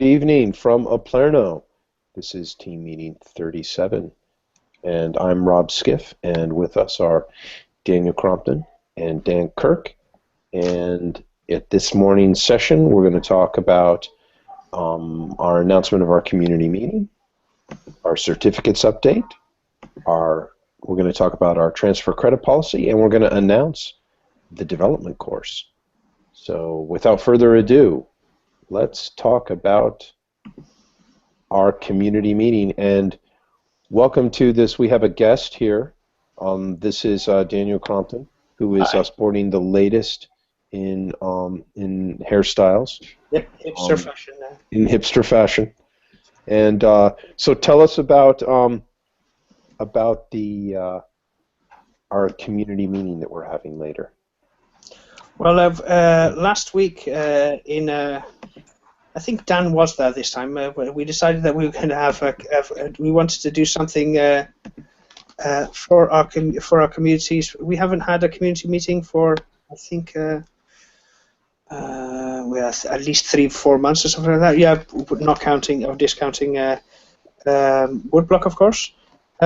Evening from Aplerno. This is team meeting 37, and I'm Rob Skiff, and with us are Daniel Crompton and Dan Kirk. And at this morning's session, we're going to talk about our announcement of our community meeting, our certificates update, we're going to talk about our transfer credit policy, and we're going to announce the development course. So without further ado, let's talk about our community meeting. And welcome to this. We have a guest here. This is Daniel Crompton, who is sporting the latest in hairstyles. Yep, hipster fashion now. In hipster fashion. And so tell us about the our community meeting that we're having later. Well, last week I think Dan was there this time. We decided that we were going to have we wanted to do something for our communities. We haven't had a community meeting for I think at least 3-4 months or something like that. Yeah, not counting or discounting Woodblock, of course.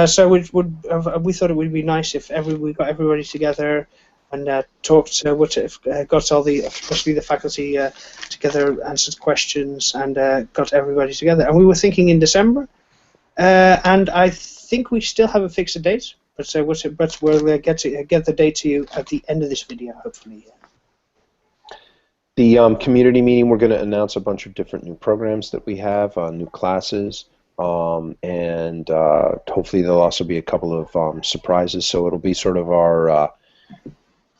So we thought it would be nice if we got everybody together and talked, got all especially the faculty together, answered questions, and got everybody together. And we were thinking in December, and I think we still haven't fixed a date, but we'll get the date to you at the end of this video, hopefully. The community meeting, we're going to announce a bunch of different new programs that we have, new classes, and hopefully there'll also be a couple of surprises. So it'll be sort of our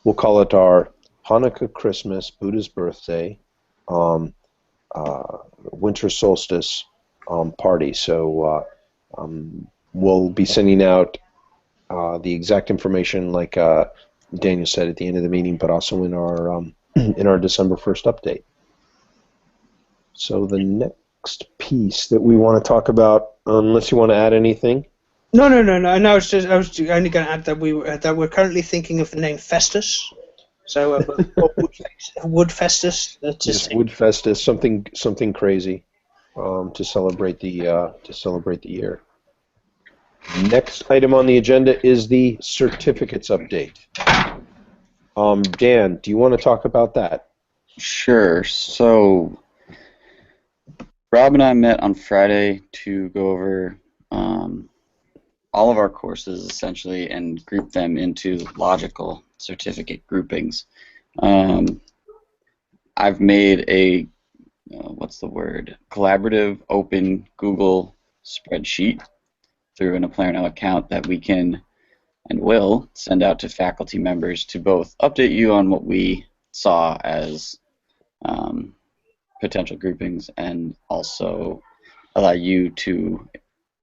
we'll call it our Hanukkah, Christmas, Buddha's birthday, winter solstice party. So we'll be sending out the exact information, like Daniel said, at the end of the meeting, but also in our December 1st update. So the next piece that we want to talk about, unless you want to add anything. No. I was only going to add that we're currently thinking of the name Festus. So Wood Festus. Yes, Wood Festus, something crazy, to celebrate the year. Next item on the agenda is the certificates update. Dan, do you want to talk about that? Sure. So Rob and I met on Friday to go over all of our courses, essentially, and group them into logical certificate groupings. I've made a, collaborative open Google spreadsheet through an Aplerno account that we can and will send out to faculty members to both update you on what we saw as potential groupings, and also allow you to,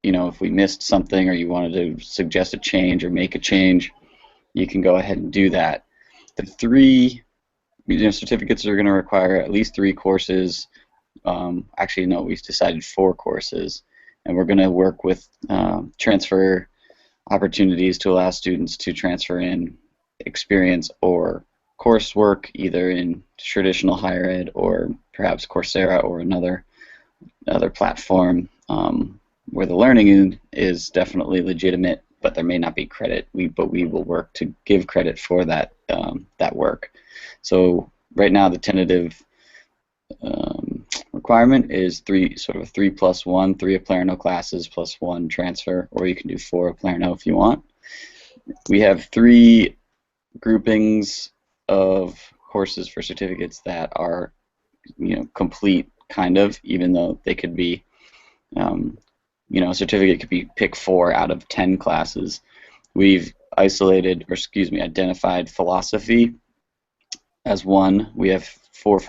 if we missed something or you wanted to suggest a change or make a change, you can go ahead and do that. The three certificates are going to require at least 3 courses. Actually, no, we've decided 4 courses, and we're going to work with transfer opportunities to allow students to transfer in experience or coursework, either in traditional higher ed or perhaps Coursera or another platform where the learning is definitely legitimate, but there may not be credit. But we will work to give credit for that work. So right now the tentative requirement is 3 plus 1, 3 Aplerno classes plus 1 transfer, or you can do 4 Aplerno if you want. We have 3 groupings of courses for certificates that are, complete, kind of, even though they could be, a certificate could be pick 4 out of 10 classes. We've identified philosophy as one. We have 5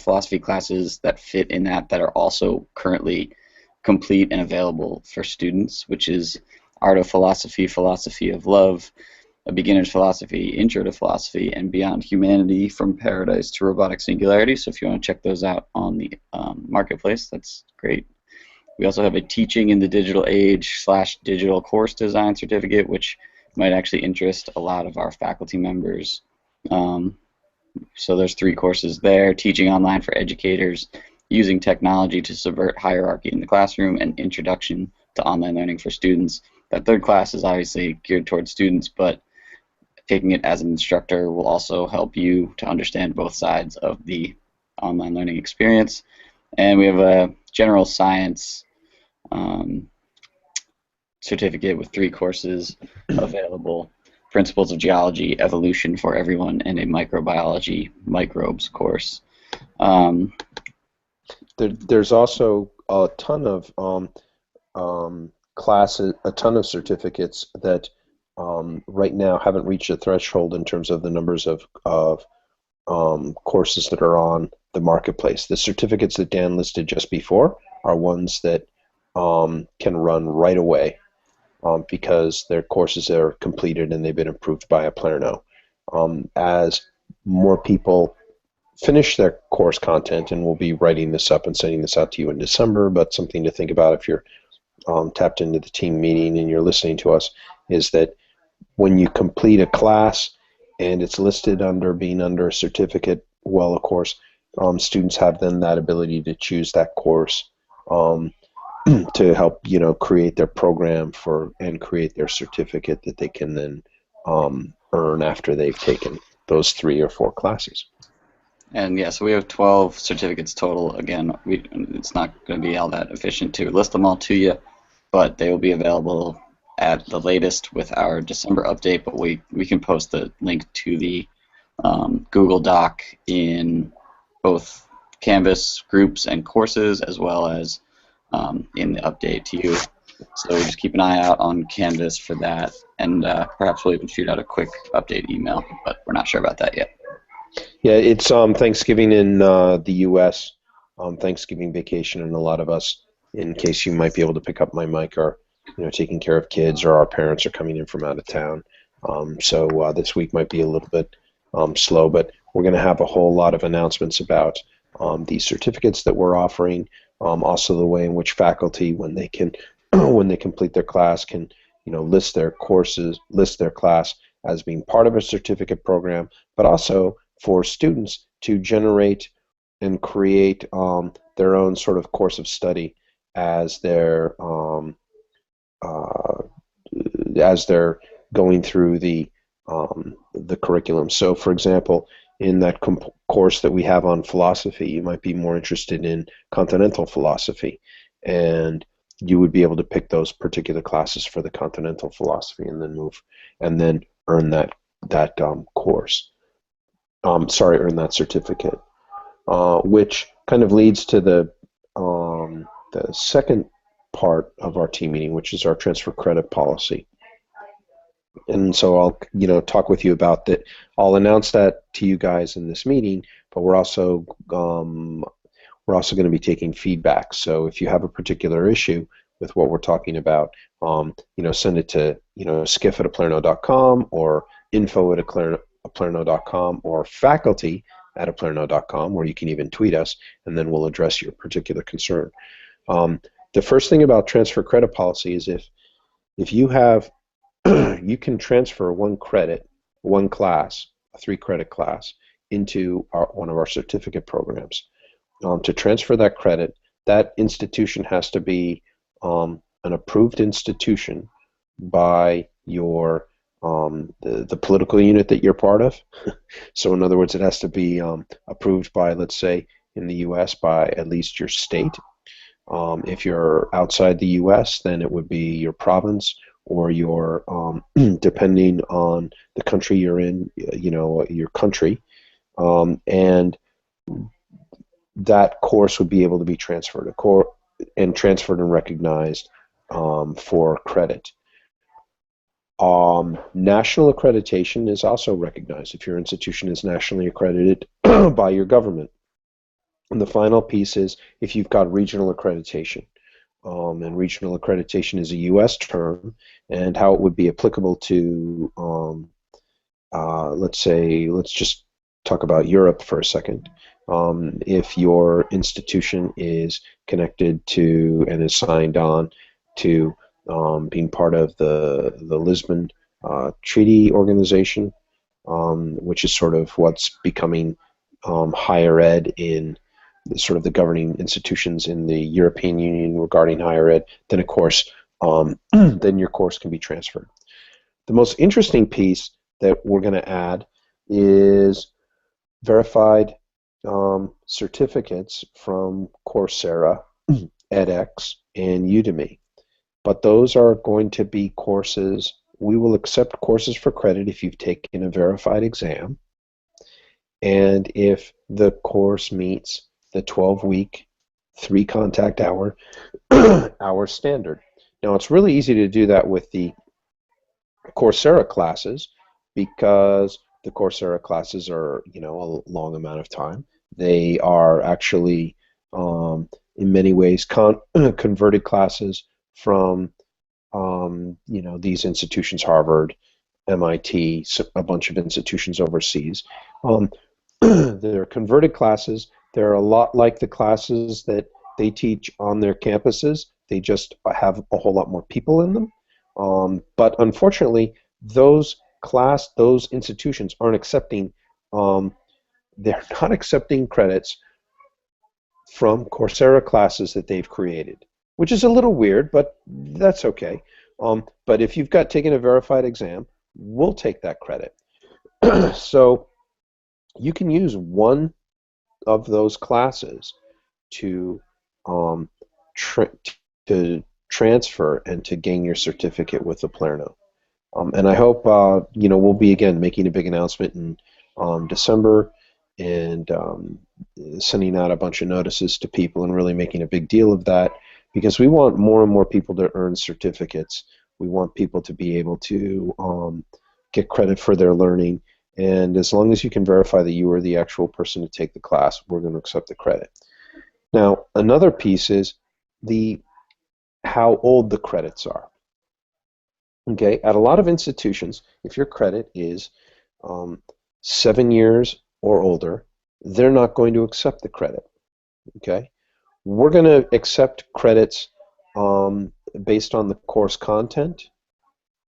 philosophy classes that fit in that are also currently complete and available for students, which is Art of Philosophy, Philosophy of Love, A Beginner's Philosophy, Intro to Philosophy, and Beyond Humanity, From Paradise to Robotic Singularity. So if you want to check those out on the marketplace, that's great. We also have a Teaching in the Digital Age / Digital Course Design certificate, which might actually interest a lot of our faculty members. So there's 3 courses there. Teaching Online for Educators, using technology to subvert hierarchy in the classroom and introduction to online learning for students. That third class is obviously geared towards students, but taking it as an instructor will also help you to understand both sides of the online learning experience. And we have a general science certificate with 3 courses available: Principles of Geology, Evolution for Everyone, and a Microbiology Microbes course. There's also a ton of classes, a ton of certificates that right now haven't reached a threshold in terms of the numbers of courses that are on the marketplace. The certificates that Dan listed just before are ones that can run right away because their courses are completed and they've been approved by Aplerno. As more people finish their course content, and we'll be writing this up and sending this out to you in December, but something to think about if you're tapped into the team meeting and you're listening to us, is that when you complete a class and it's listed under being under a certificate, well, of course, students have then that ability to choose that course to help, you know, create their program for and create their certificate that they can then earn after they've taken those 3 or 4 classes. And yeah, so we have 12 certificates total. Again, it's not going to be all that efficient to list them all to you, but they will be available at the latest with our December update. But we can post the link to the Google Doc in both Canvas groups and courses, as well as in the update to you. So just keep an eye out on Canvas for that, and perhaps we'll even shoot out a quick update email, but we're not sure about that yet. Yeah, it's Thanksgiving in the U.S., Thanksgiving vacation, and a lot of us, in case you might be able to pick up my mic, are taking care of kids, or our parents are coming in from out of town. So this week might be a little bit slow, but we're going to have a whole lot of announcements about these certificates that we're offering. Also, the way in which faculty, when they can, when they complete their class, can list their courses, list their class as being part of a certificate program, but also for students to generate and create their own sort of course of study as they're going through the curriculum. So, for example, in that course that we have on philosophy, you might be more interested in continental philosophy, and you would be able to pick those particular classes for the continental philosophy, and then earn that course. Earn that certificate, which kind of leads to the second part of our team meeting, which is our transfer credit policy. And so I'll talk with you about that. I'll announce that to you guys in this meeting, but we're also going to be taking feedback. So if you have a particular issue with what we're talking about, send it to skiff@aplerno.com or info@aplerno.com or faculty@aplerno.com, or you can even tweet us, and then we'll address your particular concern. The first thing about transfer credit policy is if you have you can transfer one class, a 3-credit class, into one of our certificate programs. To transfer that credit, that institution has to be an approved institution by your the political unit that you're part of. So in other words, it has to be approved by, let's say, in the U.S., by at least your state. If you're outside the U.S., then it would be your province, or your depending on the country you're in, your country, and that course would be able to be transferred and recognized for credit. National accreditation is also recognized if your institution is nationally accredited by your government. And the final piece is if you've got regional accreditation. And regional accreditation is a U.S. term, and how it would be applicable to, let's just talk about Europe for a second. If your institution is connected to and is signed on to being part of the Lisbon Treaty Organization, which is sort of what's becoming higher ed in sort of the governing institutions in the European Union regarding higher ed, then of course, then your course can be transferred. The most interesting piece that we're going to add is verified certificates from Coursera, edX, and Udemy. But those are going to be courses, we will accept courses for credit if you've taken a verified exam, and if the course meets the 12-week, 3 contact hour standard. Now, it's really easy to do that with the Coursera classes because the Coursera classes are, a long amount of time. They are actually, in many ways, converted classes from, these institutions, Harvard, MIT, a bunch of institutions overseas. They're converted classes. They're a lot like the classes that they teach on their campuses. They just have a whole lot more people in them. But unfortunately, those institutions aren't accepting, they're not accepting credits from Coursera classes that they've created, which is a little weird, but that's okay. But if you've taken a verified exam, we'll take that credit. So you can use one of those classes to transfer and to gain your certificate with the Palerno. And I hope we'll be again making a big announcement in December and sending out a bunch of notices to people and really making a big deal of that, because we want more and more people to earn certificates. We want people to be able to get credit for their learning, and as long as you can verify that you are the actual person to take the class, we're going to accept the credit. Now, another piece is how old the credits are. Okay, at a lot of institutions, if your credit is 7 years or older, they're not going to accept the credit. Okay, we're going to accept credits based on the course content,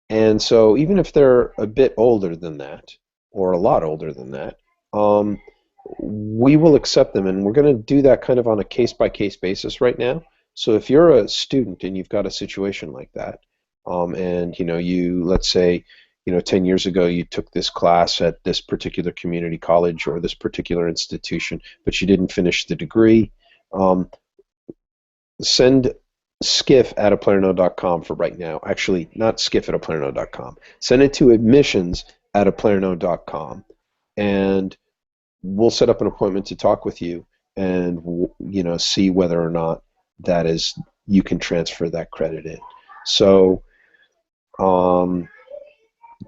and so even if they're a bit older than that, or a lot older than that, we will accept them, and we're going to do that kind of on a case-by-case basis right now. So if you're a student and you've got a situation like that, and let's say 10 years ago you took this class at this particular community college or this particular institution, but you didn't finish the degree, send skiff@apalerno.com for right now. Actually, not skiff@apalerno.com. Send it to admissions@apalerno.com, and we'll set up an appointment to talk with you and see whether or not you can transfer that credit in. So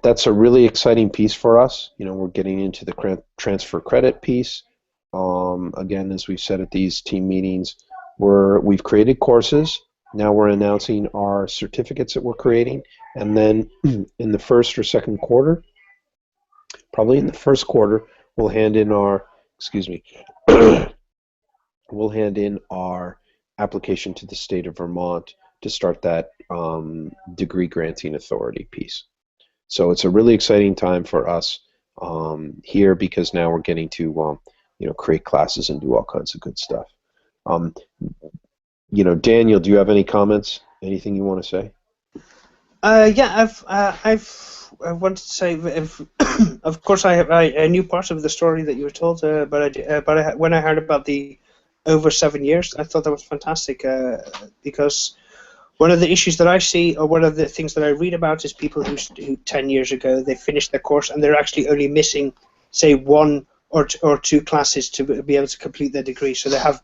that's a really exciting piece for us. We're getting into the transfer credit piece. Again, as we've said at these team meetings, we've created courses. Now we're announcing our certificates that we're creating, and then in the first or second quarter, probably in the first quarter, we'll hand in our application to the state of Vermont to start that degree granting authority piece. So it's a really exciting time for us here, because now we're getting to create classes and do all kinds of good stuff. Daniel, do you have any comments? Anything you want to say? Yeah, I wanted to say, of course, I knew part of the story that you were told, but when I heard about the over 7 years, I thought that was fantastic, because one of the issues that I see, or one of the things that I read about, is people who 10 years ago they finished their course and they're actually only missing, say, 1 or 2 classes to be able to complete their degree. So they have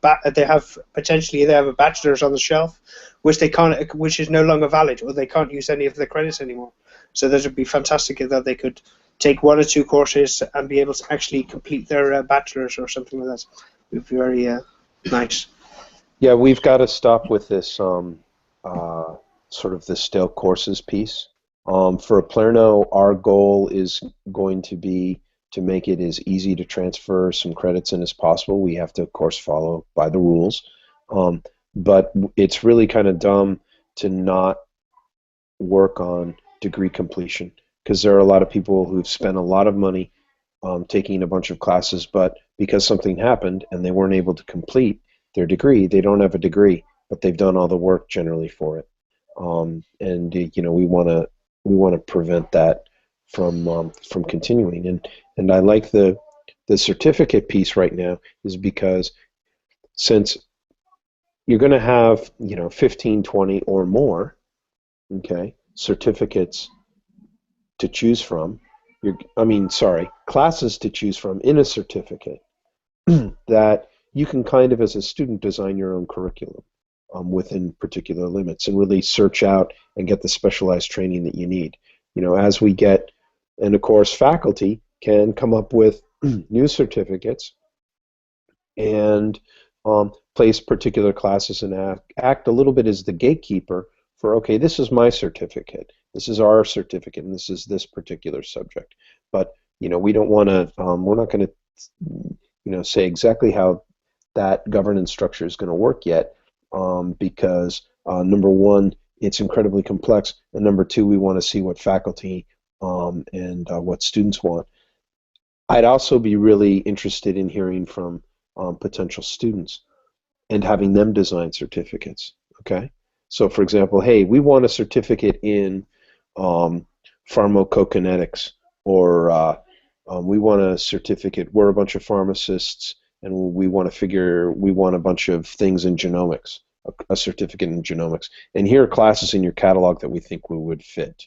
potentially a bachelor's on the shelf, which is no longer valid, or they can't use any of the credits anymore. So that would be fantastic that they could take 1 or 2 courses and be able to actually complete their bachelor's or something like that. It would be very nice. Yeah, we've got to stop with this sort of the stale courses piece. For Palerno, our goal is going to be to make it as easy to transfer some credits in as possible. We have to, of course, follow by the rules. But it's really kind of dumb to not work on degree completion, because there are a lot of people who've spent a lot of money taking a bunch of classes, but because something happened and they weren't able to complete their degree, they don't have a degree, but they've done all the work generally for it. And we want to prevent that from continuing. And I like the certificate piece right now is because since you're going to have 15, 20 or more, okay, certificates to choose from. Classes to choose from in a certificate that you can kind of, as a student, design your own curriculum within particular limits and really search out and get the specialized training that you need. As we get, and of course, faculty can come up with new certificates and place particular classes and act a little bit as the gatekeeper for, okay, this is my certificate, this is our certificate, and this is this particular subject. But we don't want to. We're not going to, say exactly how that governance structure is going to work yet, because number one, it's incredibly complex, and number two, we want to see what faculty and what students want. I'd also be really interested in hearing from potential students and having them design certificates. Okay, so for example, hey, we want a certificate in pharmacokinetics, or we want a certificate. We're a bunch of pharmacists, and we want a bunch of things in genomics, a certificate in genomics. And here are classes in your catalog that we think would fit.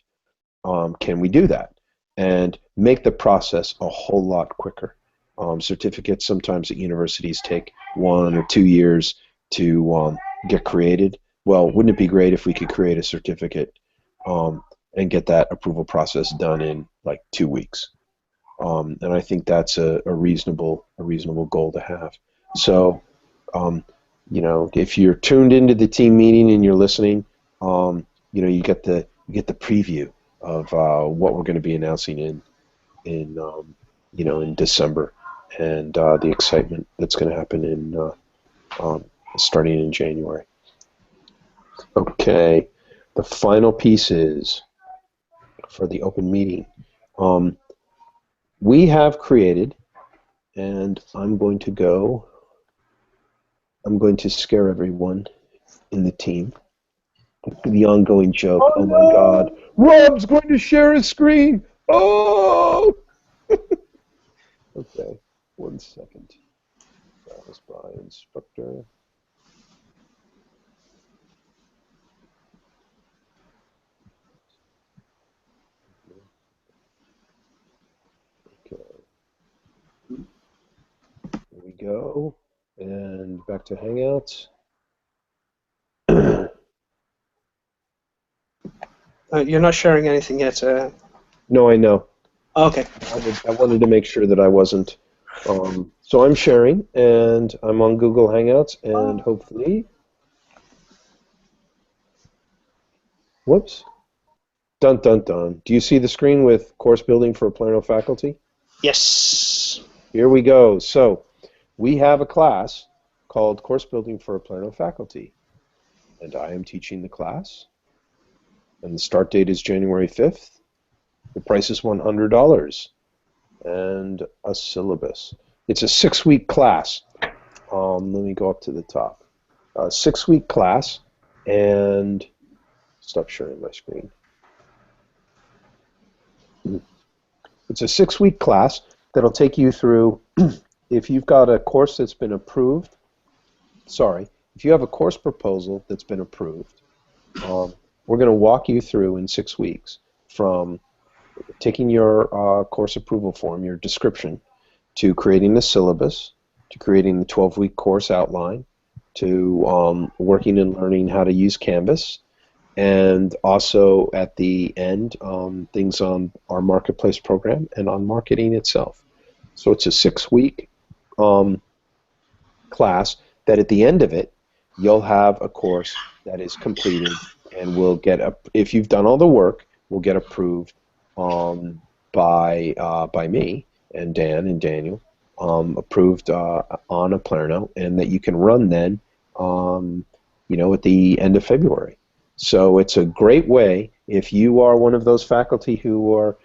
Can we do that and make the process a whole lot quicker? Certificates sometimes at universities take 1 or 2 years to get created. Well, wouldn't it be great if we could create a certificate and get that approval process done in like 2 weeks? And I think that's a reasonable goal to have. So, if you're tuned into the team meeting and you're listening, you get the preview of what we're going to be announcing in December, and the excitement that's going to happen in starting in January. Okay, the final piece is for the open meeting. We have created, and I'm going to scare everyone in the team. The ongoing joke, oh my God, Rob's going to share his screen! Oh! Okay, 1 second. That was by instructor. Okay. Here we go. And back to Hangouts. You're not sharing anything yet. No, I know. Okay. I wanted to make sure that I wasn't. So I'm sharing, and I'm on Google Hangouts, and hopefully. Whoops. Dun dun dun. Do you see the screen with course building for Palerno faculty? Yes. Here we go. So we have a class called Course Building for Palerno faculty, and I am teaching the class. And the start date is January 5th. The price is $100 and a syllabus. It's a 6-week class. Let me go up to the top. A 6-week class, and stop sharing my screen. It's a 6-week class that'll take you through, if you've got a course that's been approved, if you have a course proposal that's been approved, we're going to walk you through in 6 weeks from taking your course approval form, your description, to creating the syllabus, to creating the 12-week course outline, to working and learning how to use Canvas, and also at the end, things on our marketplace program and on marketing itself. So it's a 6-week class that at the end of it, you'll have a course that is completed and will get, if you've done all the work, will get approved by me and Dan and Daniel, approved on a Palerno, and that you can run then, at the end of February. So it's a great way if you are one of those faculty who are,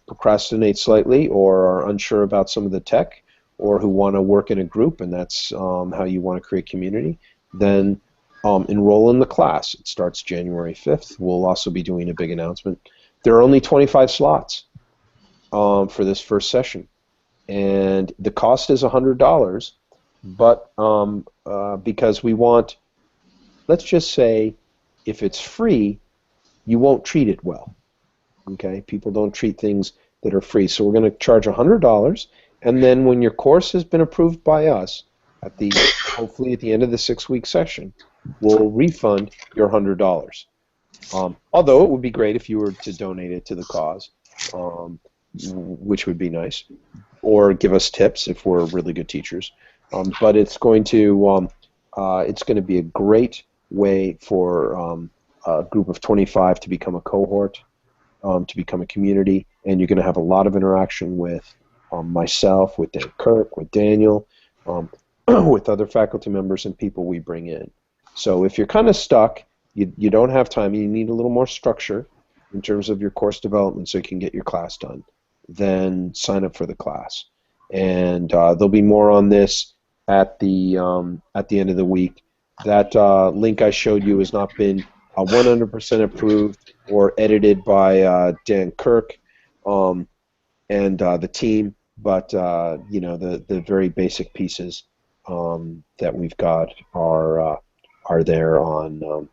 procrastinate slightly or are unsure about some of the tech, or who want to work in a group, and that's how you want to create community, then enroll in the class. It starts January 5th. We'll also be doing a big announcement. There are only 25 slots for this first session, and the cost is $100, but because we want, let's just say, if it's free, you won't treat it well. Okay, people don't treat things that are free, so we're going to charge $100, and then when your course has been approved by us, hopefully at the end of the 6-week session, we'll refund your $100. Although it would be great if you were to donate it to the cause, which would be nice, or give us tips if we're really good teachers. But it's going to be a great way for a group of 25 to become a cohort, to become a community, and you're going to have a lot of interaction with myself, with Dan Kirk, with Daniel, with other faculty members and people we bring in. So if you're kind of stuck, you don't have time, you need a little more structure in terms of your course development so you can get your class done, then sign up for the class. And there'll be more on this at the end of the week. That link I showed you has not been 100% approved or edited by Dan Kirk and the team, but the very basic pieces that we've got are there on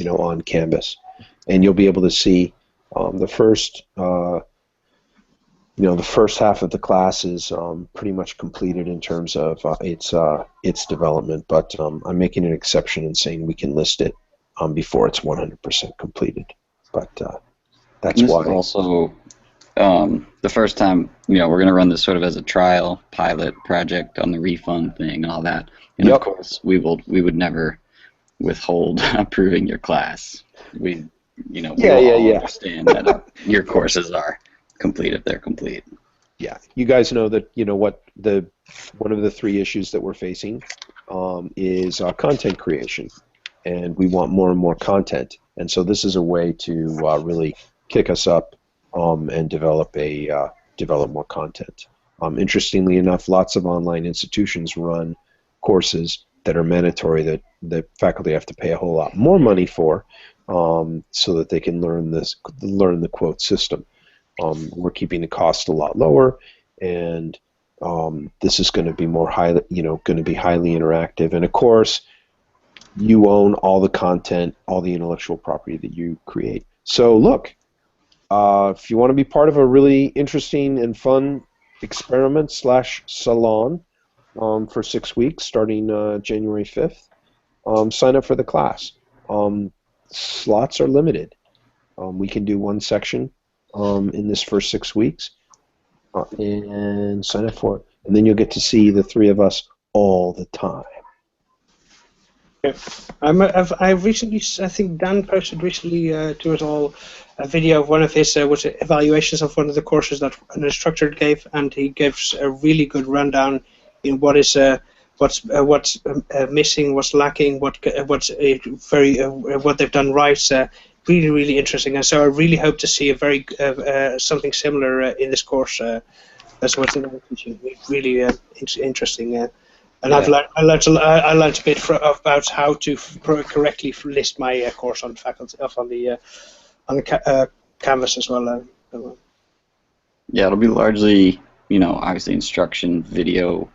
on Canvas, and you'll be able to see the first half of the class is pretty much completed in terms of its development, but I'm making an exception and saying we can list it before it's 100% completed. But that's this why. Is also, the first time, we're going to run this sort of as a trial pilot project on the refund thing and all that. And Yep. of course, we would never withhold approving your class. We all understand that your courses are complete if they're complete. Yeah, you guys know that what one of the 3 issues that we're facing is content creation, and we want more and more content, and so this is a way to really kick us up and develop more content. Interestingly enough, lots of online institutions run courses that are mandatory that faculty have to pay a whole lot more money for, so that they can learn the quote system. We're keeping the cost a lot lower, and this is going to be more highly interactive. And of course, you own all the content, all the intellectual property that you create. So look, if you want to be part of a really interesting and fun experiment / salon for 6 weeks starting January 5th, sign up for the class. Slots are limited. We can do 1 section in this first 6 weeks, and sign up for it. And then you'll get to see the 3 of us all the time. Yeah. I've recently, I think Dan posted recently to us all a video of one of his evaluations of one of the courses that an instructor gave, and he gives a really good rundown in what's missing, what's lacking, what they've done right. Really, really interesting, and so I really hope to see a very something similar in this course. That's what's in the teaching. Really interesting. And yeah. I learned a bit about how to correctly list my course on faculty on the Canvas as well. Yeah, it'll be largely, obviously instruction, video,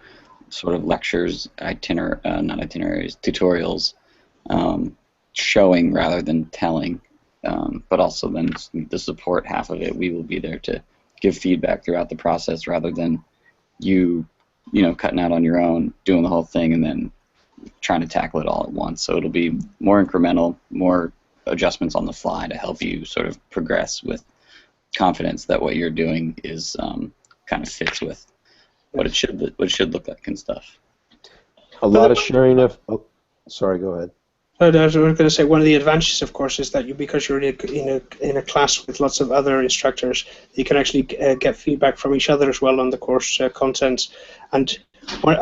sort of lectures, not itineraries, tutorials, showing rather than telling. But also then the support half of it, we will be there to give feedback throughout the process rather than you cutting out on your own, doing the whole thing, and then trying to tackle it all at once. So it'll be more incremental, more adjustments on the fly to help you sort of progress with confidence that what you're doing is kind of fits with what it should look like and stuff. A lot of sharing of. Oh, sorry, go ahead. I was going to say one of the advantages, of course, is that because you're in a class with lots of other instructors, you can actually get feedback from each other as well on the course contents. And when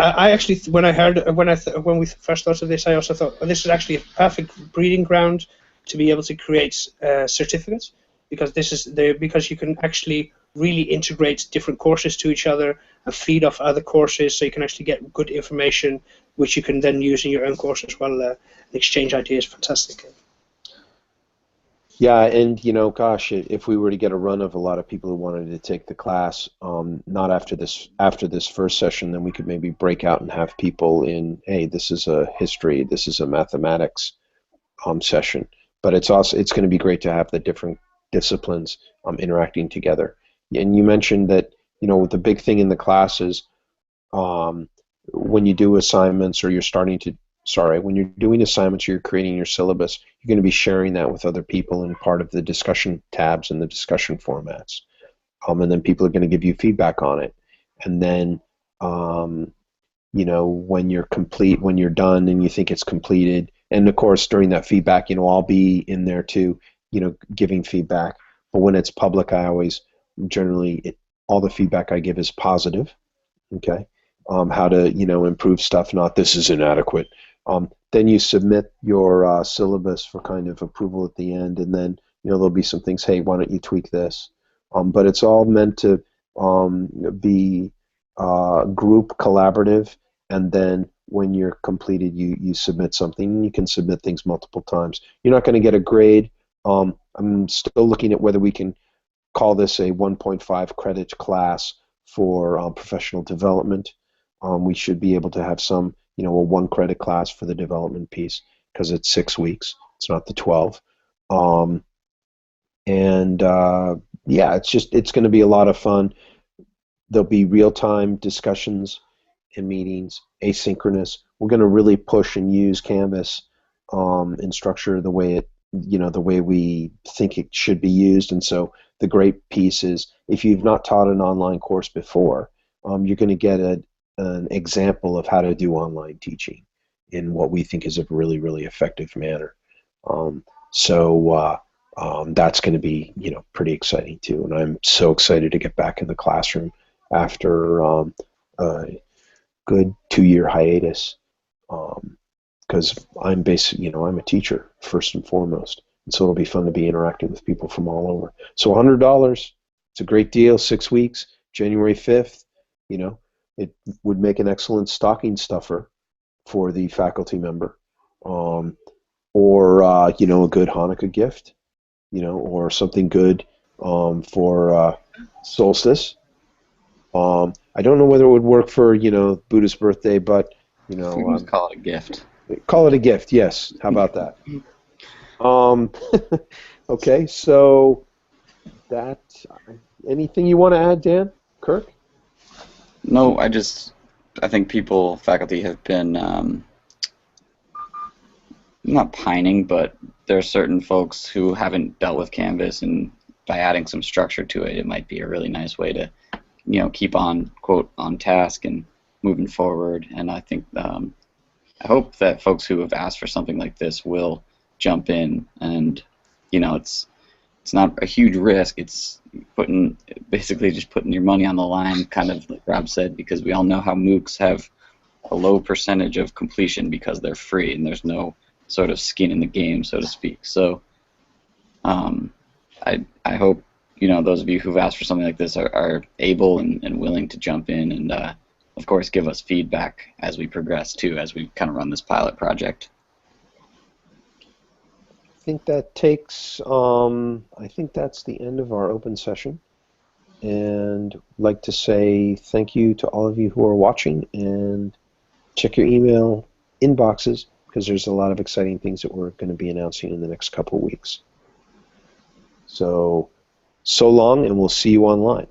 we first thought of this, I also thought this is actually a perfect breeding ground to be able to create certificates, because because you can actually really integrates different courses to each other and feed off other courses, so you can actually get good information which you can then use in your own course as well. And exchange ideas. Fantastic. Yeah, and gosh, if we were to get a run of a lot of people who wanted to take the class, not after this first session, then we could maybe break out and have people in, hey, this is a history, this is a mathematics session. But it's going to be great to have the different disciplines interacting together. And you mentioned that the big thing in the class is when you do assignments or when you're doing assignments or you're creating your syllabus, you're going to be sharing that with other people in part of the discussion tabs and the discussion formats. And then people are going to give you feedback on it. And then, when you're done and you think it's completed, and of course during that feedback, I'll be in there too, giving feedback. But when it's public, I always all the feedback I give is positive. Okay. How to, improve stuff, not this is inadequate. Then you submit your syllabus for kind of approval at the end, and then there'll be some things. Hey, why don't you tweak this? But it's all meant to be group collaborative, and then when you're completed, you submit something. And you can submit things multiple times. You're not going to get a grade. I'm still looking at whether we can call this a 1.5 credit class for professional development. We should be able to have some, a 1 credit class for the development piece because it's 6 weeks. It's not the 12. Yeah, it's going to be a lot of fun. There'll be real-time discussions and meetings, asynchronous. We're going to really push and use Canvas and structure the way the way we think it should be used. And so the great piece is if you've not taught an online course before, you're going to get an example of how to do online teaching in what we think is a really, really effective manner. That's going to be, pretty exciting too. And I'm so excited to get back in the classroom after a good 2-year hiatus, because I'm I'm a teacher first and foremost. And so it'll be fun to be interacting with people from all over. So $100, it's a great deal, 6 weeks, January 5th, it would make an excellent stocking stuffer for the faculty member, or a good Hanukkah gift, or something good for solstice. I don't know whether it would work for Buddha's birthday, but call it a gift. Call it a gift, yes. How about that? Okay, so that. Anything you want to add, Dan? Kirk? No, I think faculty have been not pining, but there are certain folks who haven't dealt with Canvas, and by adding some structure to it, it might be a really nice way to, keep on, quote, on task and moving forward. And I think, I hope that folks who have asked for something like this will jump in, and, it's not a huge risk. It's basically just putting your money on the line, kind of like Rob said, because we all know how MOOCs have a low percentage of completion because they're free and there's no sort of skin in the game, so to speak. So I hope those of you who've asked for something like this are able and willing to jump in and of course give us feedback as we progress too, as we kind of run this pilot project. I think that takes, I think that's the end of our open session. And I'd like to say thank you to all of you who are watching, and check your email inboxes because there's a lot of exciting things that we're going to be announcing in the next couple of weeks. So long, and we'll see you online.